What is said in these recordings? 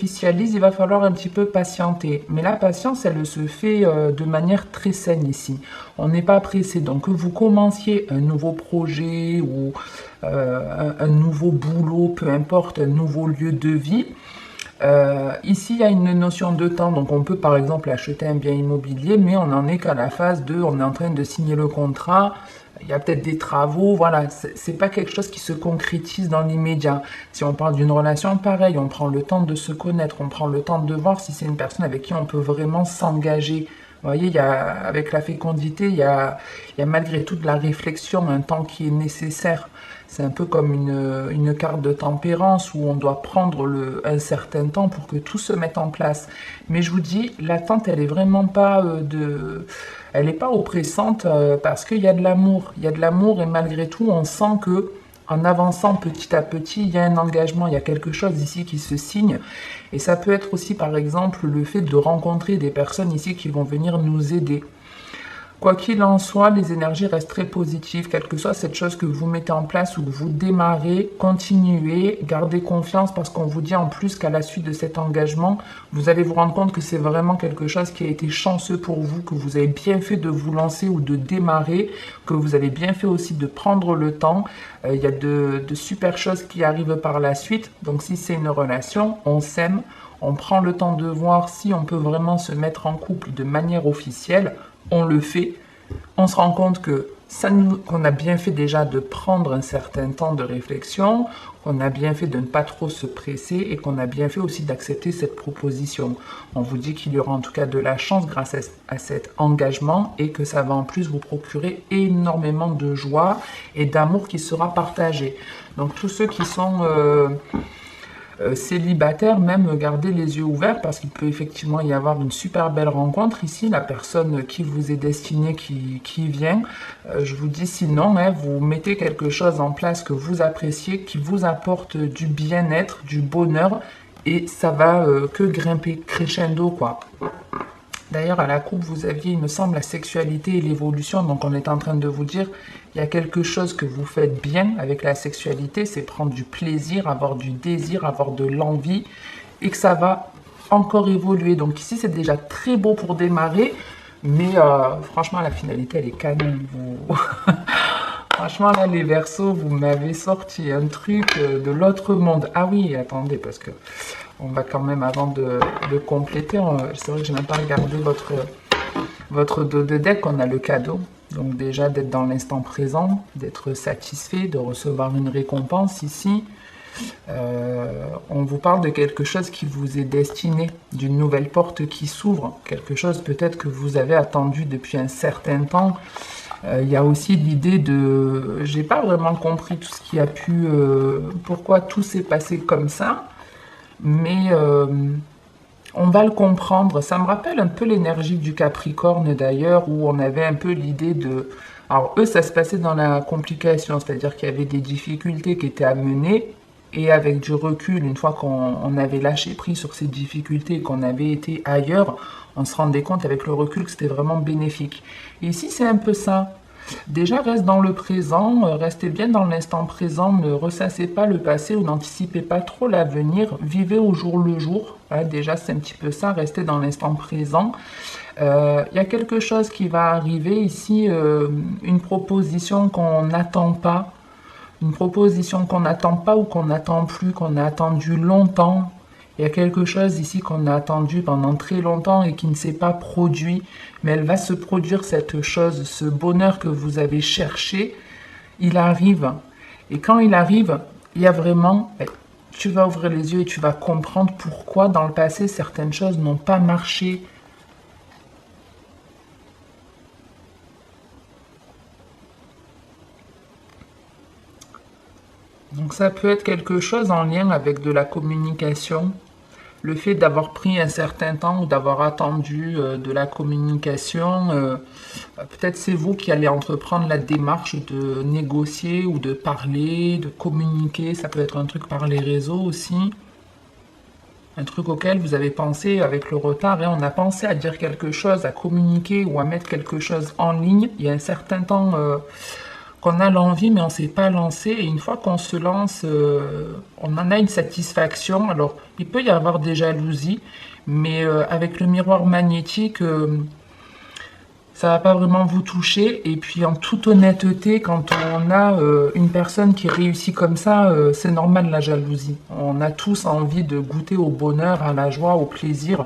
s'officialise, il va falloir un petit peu patienter. Mais la patience, elle se fait de manière très saine ici. On n'est pas pressé. Donc que vous commenciez un nouveau projet ou un nouveau boulot, peu importe, un nouveau lieu de vie, ici, il y a une notion de temps, donc on peut par exemple acheter un bien immobilier, mais on n'en est qu'à la phase de, on est en train de signer le contrat, il y a peut-être des travaux, voilà, c'est pas quelque chose qui se concrétise dans l'immédiat. Si on parle d'une relation, pareil, on prend le temps de se connaître, on prend le temps de voir si c'est une personne avec qui on peut vraiment s'engager. Vous voyez, avec la fécondité, il y a malgré tout de la réflexion, un temps qui est nécessaire. C'est un peu comme une carte de tempérance où on doit prendre un certain temps pour que tout se mette en place. Mais je vous dis, l'attente, elle est vraiment pas elle est pas oppressante parce qu'il y a de l'amour. Il y a de l'amour et malgré tout, on sent que en avançant petit à petit, il y a un engagement, il y a quelque chose ici qui se signe. Et ça peut être aussi, par exemple, le fait de rencontrer des personnes ici qui vont venir nous aider. Quoi qu'il en soit, les énergies restent très positives, quelle que soit cette chose que vous mettez en place ou que vous démarrez, continuez, gardez confiance parce qu'on vous dit en plus qu'à la suite de cet engagement, vous allez vous rendre compte que c'est vraiment quelque chose qui a été chanceux pour vous, que vous avez bien fait de vous lancer ou de démarrer, que vous avez bien fait aussi de prendre le temps. Il y a de super choses qui arrivent par la suite. Donc si c'est une relation, on s'aime, on prend le temps de voir si on peut vraiment se mettre en couple de manière officielle. On le fait, on se rend compte que qu'on a bien fait déjà de prendre un certain temps de réflexion, qu'on a bien fait de ne pas trop se presser et qu'on a bien fait aussi d'accepter cette proposition. On vous dit qu'il y aura en tout cas de la chance grâce à cet engagement et que ça va en plus vous procurer énormément de joie et d'amour qui sera partagé. Donc tous ceux qui sont célibataire, même garder les yeux ouverts parce qu'il peut effectivement y avoir une super belle rencontre ici, la personne qui vous est destinée qui vient. Je vous dis sinon, hein, vous mettez quelque chose en place que vous appréciez, qui vous apporte du bien-être, du bonheur et ça va que grimper crescendo quoi. D'ailleurs, à la coupe, vous aviez, il me semble, la sexualité et l'évolution. Donc, on est en train de vous dire, il y a quelque chose que vous faites bien avec la sexualité, c'est prendre du plaisir, avoir du désir, avoir de l'envie, et que ça va encore évoluer. Donc ici, c'est déjà très beau pour démarrer, mais franchement, la finalité, elle est canon. Franchement, là, les Verseaux, vous m'avez sorti un truc de l'autre monde. Ah oui, attendez, parce que on va quand même, avant de compléter, c'est vrai que je n'ai même pas regardé votre dos de deck, on a le cadeau. Donc déjà, d'être dans l'instant présent, d'être satisfait, de recevoir une récompense ici. On vous parle de quelque chose qui vous est destiné, d'une nouvelle porte qui s'ouvre, quelque chose peut-être que vous avez attendu depuis un certain temps. Il y a aussi l'idée de... J'ai pas vraiment compris tout ce qui a pu... pourquoi tout s'est passé comme ça, mais on va le comprendre. Ça me rappelle un peu l'énergie du Capricorne d'ailleurs, où on avait un peu l'idée de... Alors eux, ça se passait dans la complication, c'est-à-dire qu'il y avait des difficultés qui étaient à mener, et avec du recul, une fois qu'on avait lâché prise sur ces difficultés et qu'on avait été ailleurs, on se rendait compte avec le recul que c'était vraiment bénéfique. Et ici, c'est un peu ça. Déjà, reste dans le présent, restez bien dans l'instant présent, ne ressassez pas le passé ou n'anticipez pas trop l'avenir, vivez au jour le jour. Voilà, déjà, c'est un petit peu ça, restez dans l'instant présent. Il y a quelque chose qui va arriver ici, une proposition qu'on n'attend pas. Une proposition qu'on n'attend pas ou qu'on n'attend plus, qu'on a attendu longtemps. Il y a quelque chose ici qu'on a attendu pendant très longtemps et qui ne s'est pas produit, mais elle va se produire cette chose, ce bonheur que vous avez cherché, il arrive. Et quand il arrive, il y a vraiment, tu vas ouvrir les yeux et tu vas comprendre pourquoi dans le passé certaines choses n'ont pas marché. Donc ça peut être quelque chose en lien avec de la communication. Le fait d'avoir pris un certain temps ou d'avoir attendu de la communication, peut-être c'est vous qui allez entreprendre la démarche de négocier ou de parler, de communiquer. Ça peut être un truc par les réseaux aussi. Un truc auquel vous avez pensé avec le retard. Et on a pensé à dire quelque chose, à communiquer ou à mettre quelque chose en ligne il y a un certain temps qu'on a l'envie, mais on ne s'est pas lancé. Et une fois qu'on se lance, on en a une satisfaction. Alors, il peut y avoir des jalousies, mais avec le miroir magnétique, ça va pas vraiment vous toucher. Et puis, en toute honnêteté, quand on a une personne qui réussit comme ça, c'est normal la jalousie. On a tous envie de goûter au bonheur, à la joie, au plaisir.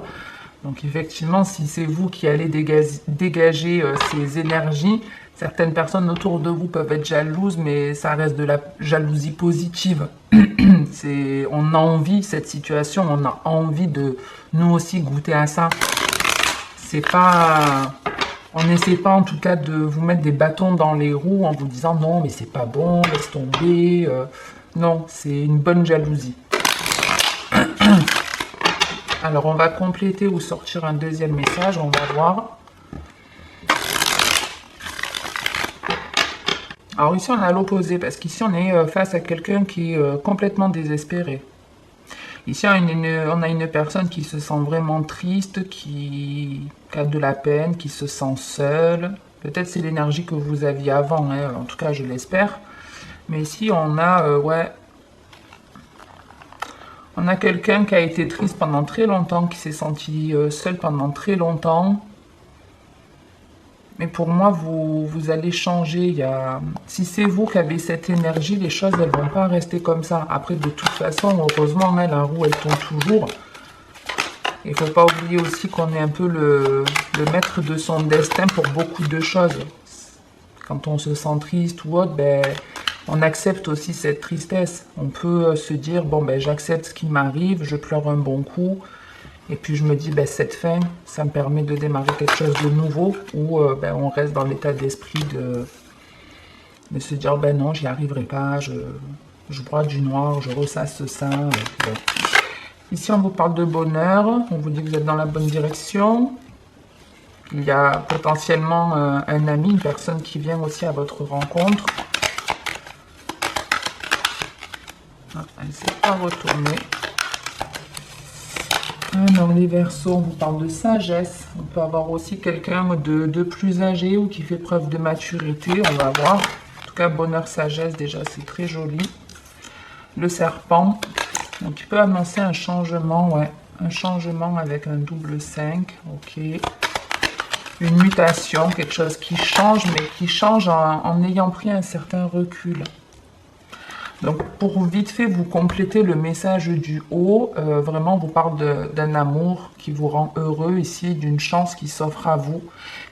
Donc effectivement, si c'est vous qui allez dégager ces énergies, certaines personnes autour de vous peuvent être jalouses, mais ça reste de la jalousie positive. On a envie, cette situation, on a envie de nous aussi goûter à ça. C'est pas... On n'essaie pas en tout cas de vous mettre des bâtons dans les roues en vous disant non, mais c'est pas bon, laisse tomber. Non, c'est une bonne jalousie. Alors, on va compléter ou sortir un deuxième message, on va voir. Alors ici, on a l'opposé, parce qu'ici, on est face à quelqu'un qui est complètement désespéré. Ici, on a une personne qui se sent vraiment triste, qui a de la peine, qui se sent seule. Peut-être c'est l'énergie que vous aviez avant, hein, en tout cas, je l'espère. Mais ici, on a, ouais... On a quelqu'un qui a été triste pendant très longtemps, qui s'est senti seul pendant très longtemps. Mais pour moi, vous allez changer. Si c'est vous qui avez cette énergie, les choses, elles vont pas rester comme ça. Après, de toute façon, heureusement, hein, la roue, elle tourne toujours. Il ne faut pas oublier aussi qu'on est un peu le maître de son destin pour beaucoup de choses. Quand on se sent triste ou autre, ben... on accepte aussi cette tristesse. On peut se dire, bon, ben, j'accepte ce qui m'arrive, je pleure un bon coup. Et puis je me dis, ben, cette fin, ça me permet de démarrer quelque chose de nouveau. Ou ben, on reste dans l'état d'esprit de se dire, ben non, j'y arriverai pas, je broie du noir, je ressasse ça. Bon. Ici, on vous parle de bonheur. On vous dit que vous êtes dans la bonne direction. Il y a potentiellement un ami, une personne qui vient aussi à votre rencontre. Elle ne s'est pas retournée. Alors les Verseaux, on vous parle de sagesse. On peut avoir aussi quelqu'un de plus âgé ou qui fait preuve de maturité. On va voir. En tout cas, bonheur, sagesse, déjà, c'est très joli. Le Serpent. Donc, il peut annoncer un changement, ouais. Un changement avec un double 5. Ok. Une mutation, quelque chose qui change, mais qui change en ayant pris un certain recul. Donc, pour vite fait vous compléter le message du haut, vraiment, on vous parle d'un amour qui vous rend heureux ici, d'une chance qui s'offre à vous.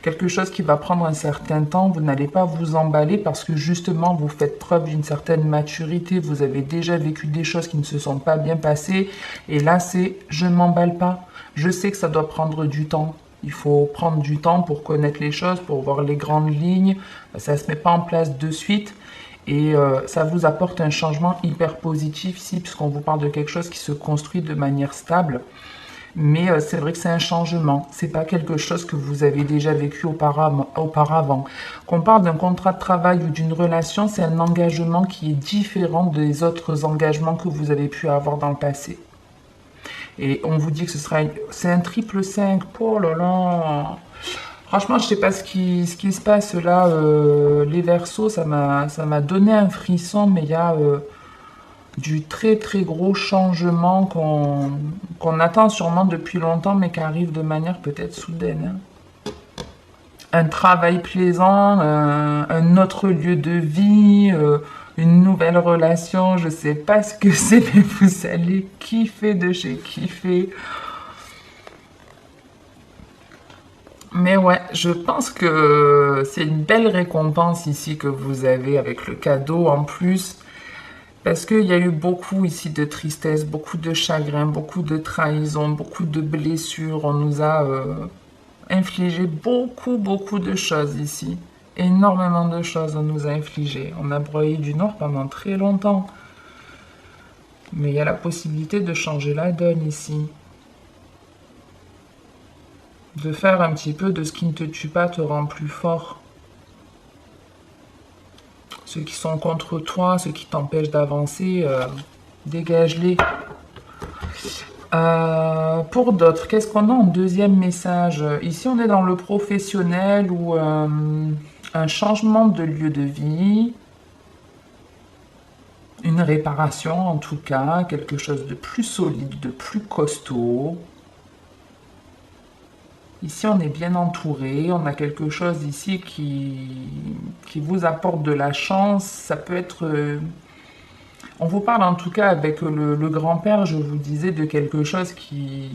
Quelque chose qui va prendre un certain temps, vous n'allez pas vous emballer parce que justement, vous faites preuve d'une certaine maturité, vous avez déjà vécu des choses qui ne se sont pas bien passées. Et là, c'est « je ne m'emballe pas ». Je sais que ça doit prendre du temps. Il faut prendre du temps pour connaître les choses, pour voir les grandes lignes. Ça ne se met pas en place de suite. Et ça vous apporte un changement hyper positif ici, puisqu'on vous parle de quelque chose qui se construit de manière stable. Mais c'est vrai que c'est un changement. C'est pas quelque chose que vous avez déjà vécu auparavant. Qu'on parle d'un contrat de travail ou d'une relation, c'est un engagement qui est différent des autres engagements que vous avez pu avoir dans le passé. Et on vous dit que c'est un triple 5. Oh là là! Franchement, je sais pas ce qui se passe là. Les Verseaux, ça m'a donné un frisson, mais il y a du très très gros changement qu'on attend sûrement depuis longtemps, mais qui arrive de manière peut-être soudaine. Un travail plaisant, un autre lieu de vie, une nouvelle relation, je sais pas ce que c'est, mais vous allez kiffer de chez kiffer. Mais ouais, je pense que c'est une belle récompense ici que vous avez avec le cadeau en plus. Parce qu'il y a eu beaucoup ici de tristesse, beaucoup de chagrin, beaucoup de trahison, beaucoup de blessures. On nous a infligé beaucoup de choses ici. Énormément de choses on nous a infligé. On a broyé du noir pendant très longtemps. Mais il y a la possibilité de changer la donne ici. De faire un petit peu de ce qui ne te tue pas te rend plus fort. Ceux qui sont contre toi, ceux qui t'empêchent d'avancer, dégage-les. Pour d'autres, qu'est-ce qu'on a en deuxième message? Ici, on est dans le professionnel ou un changement de lieu de vie, une réparation en tout cas, quelque chose de plus solide, de plus costaud. Ici, on est bien entouré, on a quelque chose ici qui vous apporte de la chance. Ça peut être... on vous parle en tout cas avec le grand-père, je vous disais, de quelque chose qui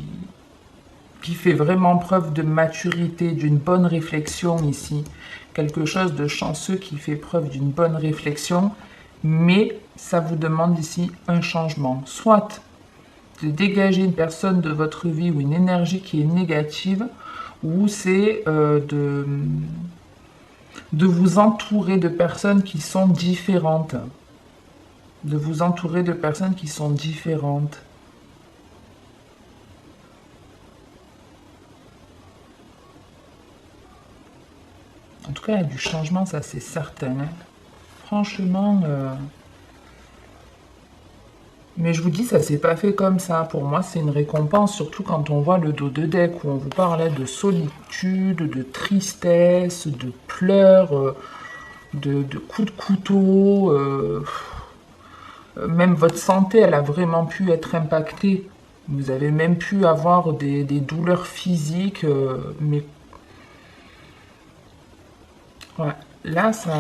fait vraiment preuve de maturité, d'une bonne réflexion ici. Quelque chose de chanceux qui fait preuve d'une bonne réflexion, mais ça vous demande ici un changement. Soit de dégager une personne de votre vie ou une énergie qui est négative, ou c'est de vous entourer de personnes qui sont différentes. De vous entourer de personnes qui sont différentes. En tout cas, il y a du changement, ça c'est certain. Hein. Franchement... Mais je vous dis, ça s'est pas fait comme ça. Pour moi, c'est une récompense, surtout quand on voit le dos de deck où on vous parlait de solitude, de tristesse, de pleurs, de coups de couteau. Même votre santé, elle a vraiment pu être impactée. Vous avez même pu avoir des douleurs physiques, mais ouais. Là, ça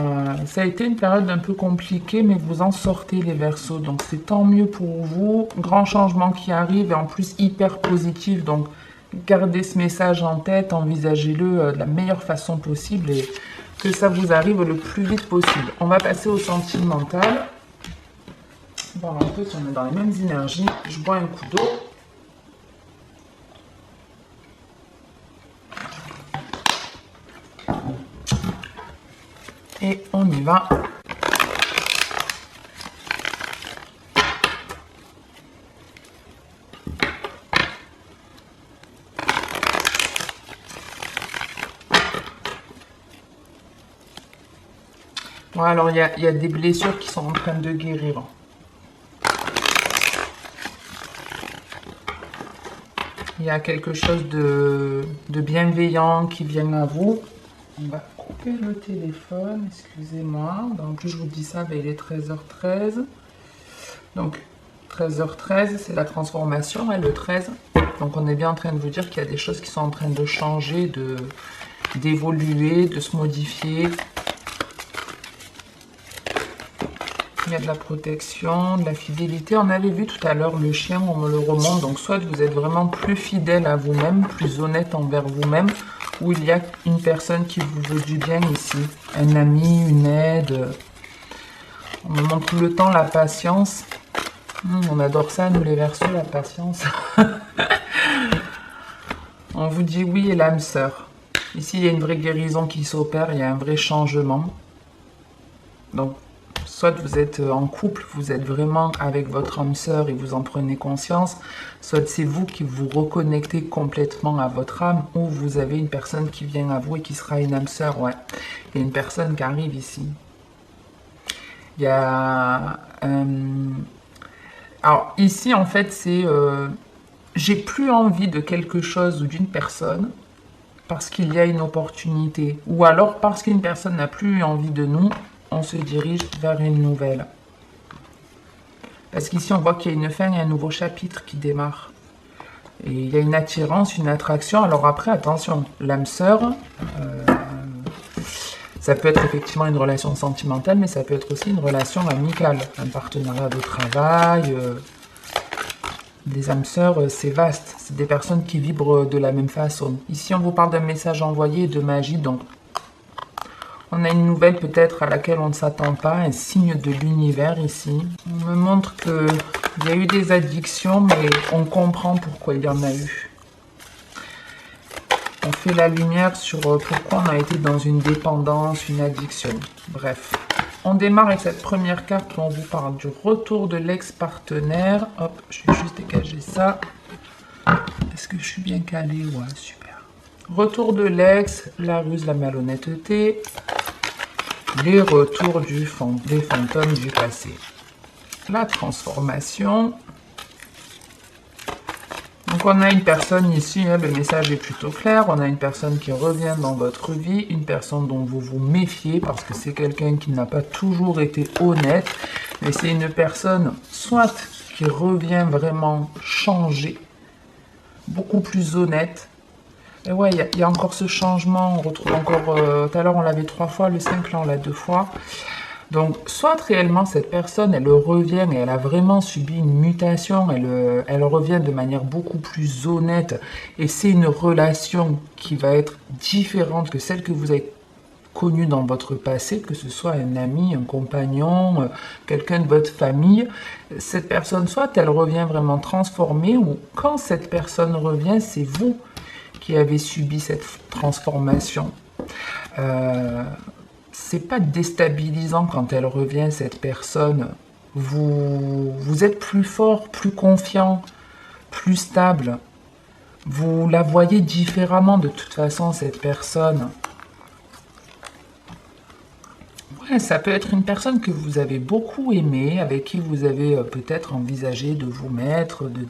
a été une période un peu compliquée, mais vous en sortez les Verseaux, donc c'est tant mieux pour vous. Grand changement qui arrive et en plus hyper positif, donc gardez ce message en tête, envisagez-le de la meilleure façon possible et que ça vous arrive le plus vite possible. On va passer au sentimental. Bon, un peu si on est dans les mêmes énergies, je bois un coup d'eau. Et on y va. Bon, alors il y a des blessures qui sont en train de guérir. Il y a quelque chose de bienveillant qui vient à vous. On va couper le téléphone, excusez-moi. Donc, je vous dis ça, ben, il est 13h13. Donc, 13h13, c'est la transformation, hein, le 13. Donc, on est bien en train de vous dire qu'il y a des choses qui sont en train de changer, d'évoluer, de se modifier. Il y a de la protection, de la fidélité. On avait vu tout à l'heure le chien, on me le remonte. Donc, soit vous êtes vraiment plus fidèle à vous-même, plus honnête envers vous-même, ou il y a une personne qui vous veut du bien ici. Un ami, une aide. On me montre tout le temps la patience. On adore ça, nous les Verseaux, la patience. On vous dit oui et l'âme sœur. Ici, il y a une vraie guérison qui s'opère, il y a un vrai changement. Donc, soit vous êtes en couple, vous êtes vraiment avec votre âme sœur et vous en prenez conscience, soit c'est vous qui vous reconnectez complètement à votre âme, ou vous avez une personne qui vient à vous et qui sera une âme sœur, ouais. Il y a une personne qui arrive ici. Il y a... Alors ici, en fait, c'est... j'ai plus envie de quelque chose ou d'une personne parce qu'il y a une opportunité, ou alors parce qu'une personne n'a plus envie de nous, on se dirige vers une nouvelle. Parce qu'ici, on voit qu'il y a une fin et un nouveau chapitre qui démarre. Et il y a une attirance, une attraction. Alors après, attention, l'âme sœur, ça peut être effectivement une relation sentimentale, mais ça peut être aussi une relation amicale. Un partenariat de travail. Les âmes sœurs, c'est vaste. C'est des personnes qui vibrent de la même façon. Ici, on vous parle d'un message envoyé de magie, donc on a une nouvelle peut-être à laquelle on ne s'attend pas, un signe de l'univers ici. On me montre qu'il y a eu des addictions, mais on comprend pourquoi il y en a eu. On fait la lumière sur pourquoi on a été dans une dépendance, une addiction. Bref, on démarre avec cette première carte où on vous parle du retour de l'ex-partenaire. Hop, je vais juste dégager ça. Est-ce que je suis bien calée? Ouais, super. Retour de l'ex, la ruse, la malhonnêteté. Les retours des fantômes du passé. La transformation. Donc on a une personne ici, hein, le message est plutôt clair, on a une personne qui revient dans votre vie, une personne dont vous vous méfiez parce que c'est quelqu'un qui n'a pas toujours été honnête, mais c'est une personne soit qui revient vraiment changer, beaucoup plus honnête. Et ouais, il y a encore ce changement, on retrouve encore, tout à l'heure on l'avait 3 fois, le 5 là on l'a 2 fois. Donc, soit réellement cette personne, elle revient et elle a vraiment subi une mutation, elle revient de manière beaucoup plus honnête et c'est une relation qui va être différente que celle que vous avez connue dans votre passé, que ce soit un ami, un compagnon, quelqu'un de votre famille. Cette personne, soit elle revient vraiment transformée ou quand cette personne revient, c'est vous qui avez subi cette transformation. C'est pas déstabilisant quand elle revient, cette personne. Vous êtes plus fort, plus confiant, plus stable. Vous la voyez différemment de toute façon, cette personne. Ouais, ça peut être une personne que vous avez beaucoup aimée, avec qui vous avez peut-être envisagé de vous mettre, de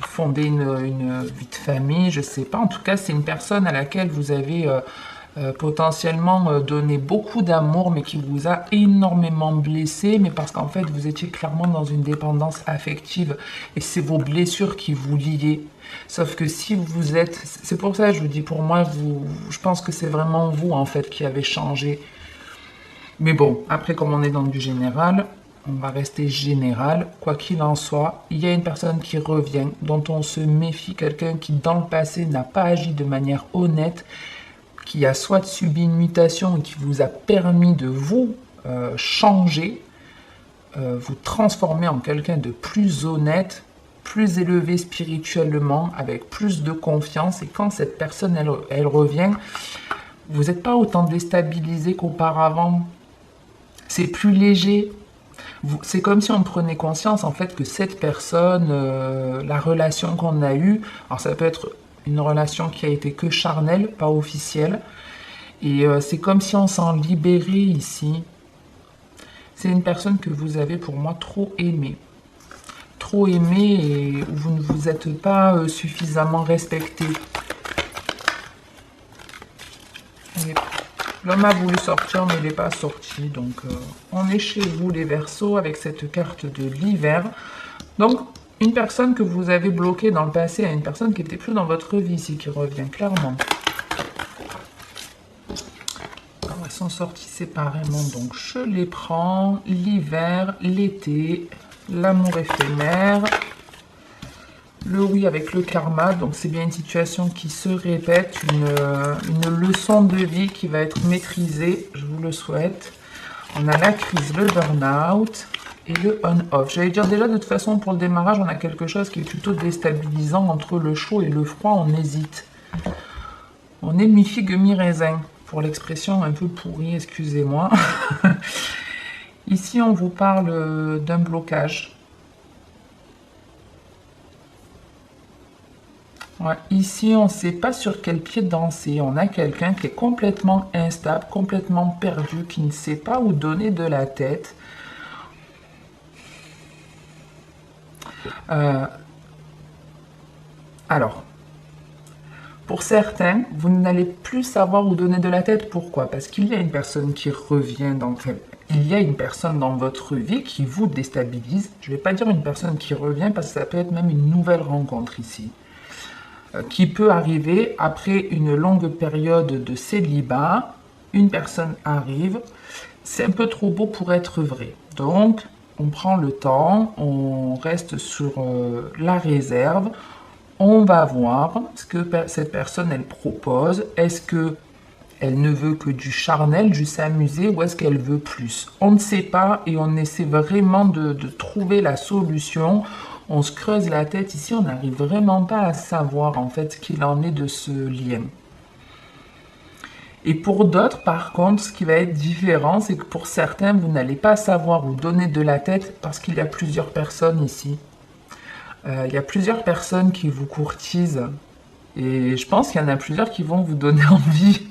fonder une vie de famille, je sais pas. En tout cas, c'est une personne à laquelle vous avez potentiellement donné beaucoup d'amour, mais qui vous a énormément blessé, mais parce qu'en fait, vous étiez clairement dans une dépendance affective, et c'est vos blessures qui vous liaient. Sauf que si vous êtes... C'est pour ça que je vous dis, pour moi, je pense que c'est vraiment vous, en fait, qui avez changé. Mais bon, après, comme on est dans du général, on va rester général. Quoi qu'il en soit, il y a une personne qui revient, dont on se méfie, quelqu'un qui, dans le passé, n'a pas agi de manière honnête, qui a soit subi une mutation et qui vous a permis de vous changer, vous transformer en quelqu'un de plus honnête, plus élevé spirituellement, avec plus de confiance. Et quand cette personne, elle revient, vous n'êtes pas autant déstabilisé qu'auparavant. C'est plus léger. C'est comme si on prenait conscience en fait que cette personne, la relation qu'on a eue, alors ça peut être une relation qui a été que charnelle, pas officielle, et c'est comme si on s'en libérait ici. C'est une personne que vous avez pour moi trop aimée. Trop aimée et où vous ne vous êtes pas suffisamment respecté. L'homme a voulu sortir, mais il n'est pas sorti. Donc, on est chez vous, les Verseaux, avec cette carte de l'hiver. Donc, une personne que vous avez bloquée dans le passé à une personne qui n'était plus dans votre vie ici, qui revient clairement. Alors, elles sont sorties séparément, donc je les prends. L'hiver, l'été, l'amour éphémère. Le oui avec le karma, donc c'est bien une situation qui se répète, une leçon de vie qui va être maîtrisée, je vous le souhaite. On a la crise, le burn-out et le on-off. J'allais dire déjà, de toute façon, pour le démarrage, on a quelque chose qui est plutôt déstabilisant entre le chaud et le froid, on hésite. On est mi-figue, mi-raisin, pour l'expression un peu pourrie, excusez-moi. Ici, on vous parle d'un blocage. Ouais, ici, on ne sait pas sur quel pied danser. On a quelqu'un qui est complètement instable, complètement perdu, qui ne sait pas où donner de la tête. Alors, pour certains, vous n'allez plus savoir où donner de la tête. Pourquoi? Parce qu'il y a une personne qui revient il y a une personne dans votre vie qui vous déstabilise. Je ne vais pas dire une personne qui revient parce que ça peut être même une nouvelle rencontre ici. Qui peut arriver après une longue période de célibat. Une personne arrive, c'est un peu trop beau pour être vrai. Donc, on prend le temps, on reste sur la réserve, on va voir ce que cette personne, elle propose. Est-ce que elle ne veut que du charnel, du s'amuser, ou est-ce qu'elle veut plus? On ne sait pas et on essaie vraiment de trouver la solution. On se creuse la tête ici, on n'arrive vraiment pas à savoir en fait ce qu'il en est de ce lien. Et pour d'autres, par contre, ce qui va être différent, c'est que pour certains, vous n'allez pas savoir où donner de la tête parce qu'il y a plusieurs personnes ici. Il y a plusieurs personnes qui vous courtisent. Et je pense qu'il y en a plusieurs qui vont vous donner envie.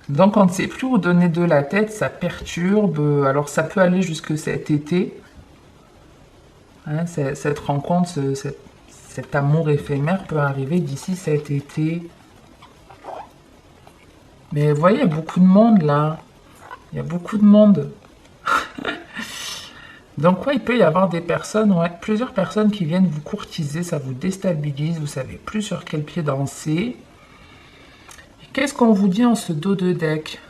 Donc on ne sait plus où donner de la tête, ça perturbe. Alors ça peut aller jusque cet été. Hein, cette rencontre, cet amour éphémère peut arriver d'ici cet été. Mais vous voyez, il y a beaucoup de monde là. Il y a beaucoup de monde. Donc ouais, il peut y avoir des personnes, ouais, plusieurs personnes qui viennent vous courtiser, ça vous déstabilise, vous savez plus sur quel pied danser. Qu'est-ce qu'on vous dit en ce dos de deck?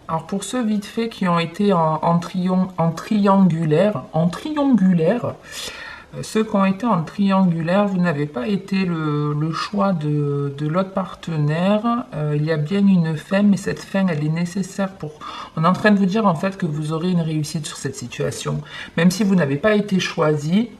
Alors pour ceux vite fait qui ont été en triangulaire, ceux qui ont été en triangulaire, vous n'avez pas été le choix de l'autre partenaire. Il y a bien une fin, mais cette fin, elle est nécessaire pour... On est en train de vous dire en fait que vous aurez une réussite sur cette situation. Même si vous n'avez pas été choisi,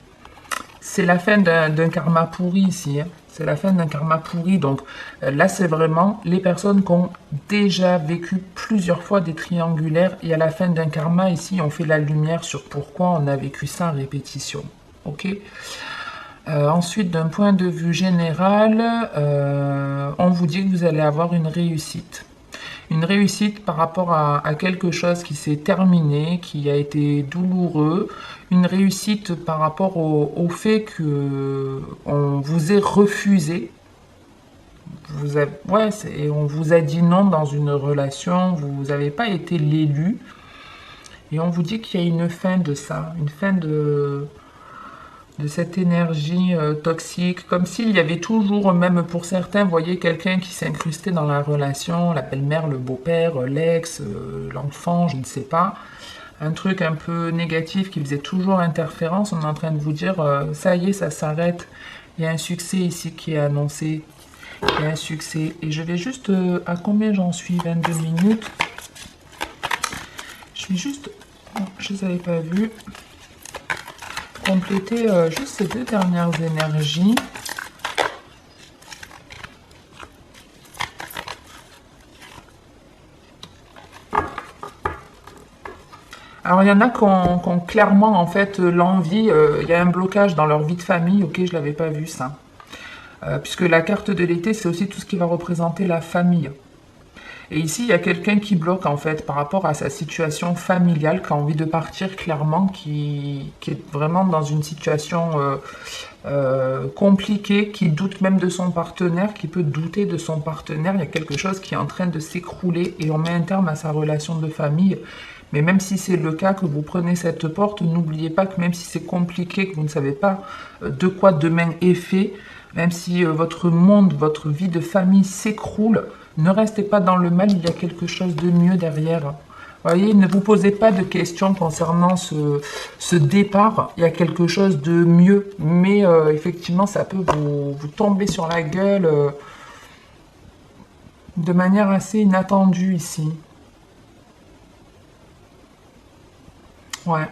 c'est la fin d'un karma pourri ici. Hein. C'est la fin d'un karma pourri. Donc là, c'est vraiment les personnes qui ont déjà vécu plusieurs fois des triangulaires. Et à la fin d'un karma, ici, on fait la lumière sur pourquoi on a vécu ça en répétition. Ok. Ensuite, d'un point de vue général, on vous dit que vous allez avoir une réussite. Une réussite par rapport à quelque chose qui s'est terminé, qui a été douloureux. Une réussite par rapport au fait que on vous ait refusé. On vous a dit non dans une relation, vous n'avez pas été l'élu. Et on vous dit qu'il y a une fin de ça, une fin de cette énergie toxique, comme s'il y avait toujours, même pour certains, vous voyez, quelqu'un qui s'incrustait dans la relation, la belle-mère, le beau-père, l'ex, l'enfant, je ne sais pas, un truc un peu négatif qui faisait toujours interférence. On est en train de vous dire, ça y est, ça s'arrête, il y a un succès ici qui est annoncé, il y a un succès, et je vais juste, à combien j'en suis, 22 minutes, je vais juste, je ne les avais pas vus, compléter juste ces deux dernières énergies. Alors il y en a qui ont clairement en fait l'envie, il y a un blocage dans leur vie de famille, ok, je l'avais pas vu ça. Puisque la carte de l'été, c'est aussi tout ce qui va représenter la famille. Et ici, il y a quelqu'un qui bloque en fait par rapport à sa situation familiale, qui a envie de partir clairement, qui est vraiment dans une situation compliquée, qui doute même de son partenaire, qui peut douter de son partenaire. Il y a quelque chose qui est en train de s'écrouler et on met un terme à sa relation de famille. Mais même si c'est le cas, que vous prenez cette porte, n'oubliez pas que même si c'est compliqué, que vous ne savez pas de quoi demain est fait, même si votre monde, votre vie de famille s'écroule, ne restez pas dans le mal, il y a quelque chose de mieux derrière. Voyez, ne vous posez pas de questions concernant ce départ, il y a quelque chose de mieux, mais effectivement, ça peut vous tomber sur la gueule de manière assez inattendue ici. Ouais.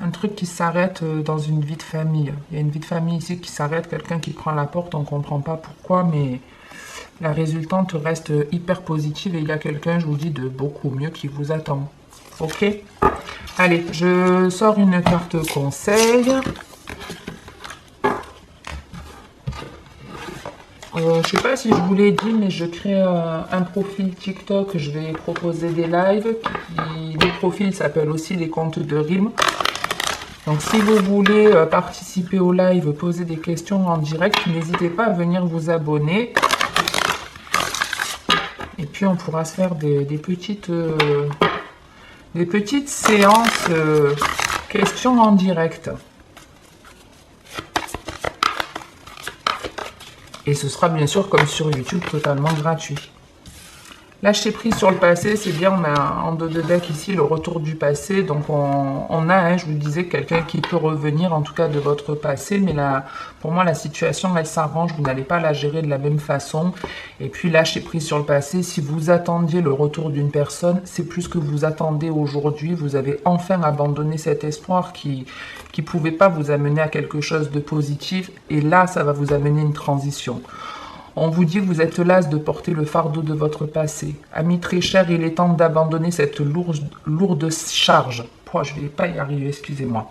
Un truc qui s'arrête dans une vie de famille. Il y a une vie de famille ici qui s'arrête, quelqu'un qui prend la porte, on ne comprend pas pourquoi, mais la résultante reste hyper positive et il y a quelqu'un, je vous dis, de beaucoup mieux qui vous attend. Ok? Allez, je sors une carte conseil. Je ne sais pas si je vous l'ai dit, mais je crée un profil TikTok. Je vais proposer des lives. Les profils s'appellent aussi les comptes de rime. Donc si vous voulez participer au live, poser des questions en direct, n'hésitez pas à venir vous abonner. Et puis on pourra se faire des petites séances questions en direct. Et ce sera bien sûr comme sur YouTube totalement gratuit. Lâcher prise sur le passé, c'est bien, on a en dos de deck ici le retour du passé, donc on a, hein, je vous le disais, quelqu'un qui peut revenir en tout cas de votre passé, mais là, pour moi la situation elle s'arrange, vous n'allez pas la gérer de la même façon, et puis lâcher prise sur le passé, si vous attendiez le retour d'une personne, c'est plus que vous attendez aujourd'hui, vous avez enfin abandonné cet espoir qui pouvait pas vous amener à quelque chose de positif, et là ça va vous amener une transition. On vous dit que vous êtes las de porter le fardeau de votre passé. Amis très chers, il est temps d'abandonner cette lourde charge. Je ne vais pas y arriver, excusez-moi.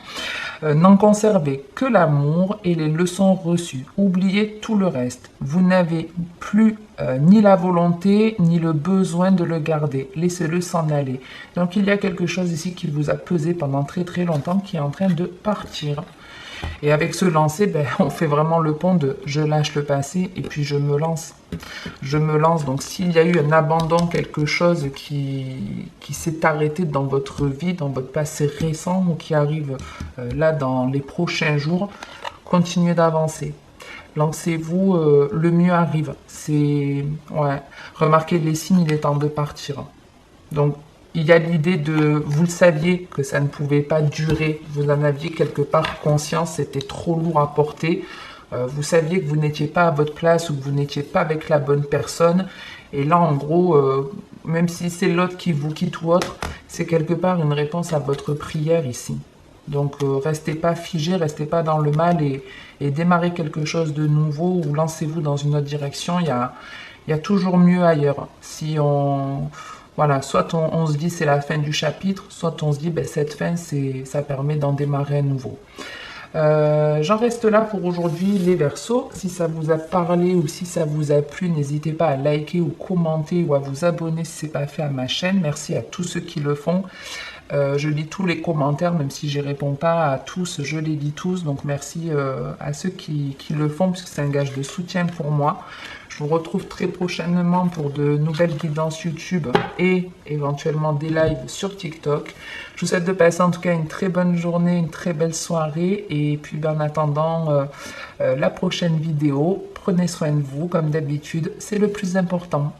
N'en conservez que l'amour et les leçons reçues. Oubliez tout le reste. Vous n'avez plus ni la volonté ni le besoin de le garder. Laissez-le s'en aller. Donc il y a quelque chose ici qui vous a pesé pendant très très longtemps qui est en train de partir. Et avec se lancer, ben, on fait vraiment le pont de je lâche le passé et puis je me lance. Je me lance. Donc s'il y a eu un abandon, quelque chose qui s'est arrêté dans votre vie, dans votre passé récent ou qui arrive là dans les prochains jours, continuez d'avancer. Lancez-vous, le mieux arrive. C'est, ouais, remarquez les signes, il est temps de partir. Donc, il y a l'idée de, vous le saviez que ça ne pouvait pas durer, vous en aviez quelque part conscience, c'était trop lourd à porter. Vous saviez que vous n'étiez pas à votre place ou que vous n'étiez pas avec la bonne personne. Et là, en gros, même si c'est l'autre qui vous quitte ou autre, c'est quelque part une réponse à votre prière ici. Donc, restez pas figé, restez pas dans le mal et démarrez quelque chose de nouveau ou lancez-vous dans une autre direction. Il y a toujours mieux ailleurs. Si on, voilà, soit on se dit c'est la fin du chapitre, soit on se dit ben, cette fin, ça permet d'en démarrer un nouveau. J'en reste là pour aujourd'hui les Verseaux. Si ça vous a parlé ou si ça vous a plu, n'hésitez pas à liker ou commenter ou à vous abonner si ce n'est pas fait à ma chaîne. Merci à tous ceux qui le font. Je lis tous les commentaires, même si je ne réponds pas à tous, je les lis tous. Donc merci à ceux qui le font, puisque c'est un gage de soutien pour moi. Je vous retrouve très prochainement pour de nouvelles guidances YouTube et éventuellement des lives sur TikTok. Je vous souhaite de passer en tout cas une très bonne journée, une très belle soirée. Et puis en attendant la prochaine vidéo, prenez soin de vous comme d'habitude, c'est le plus important.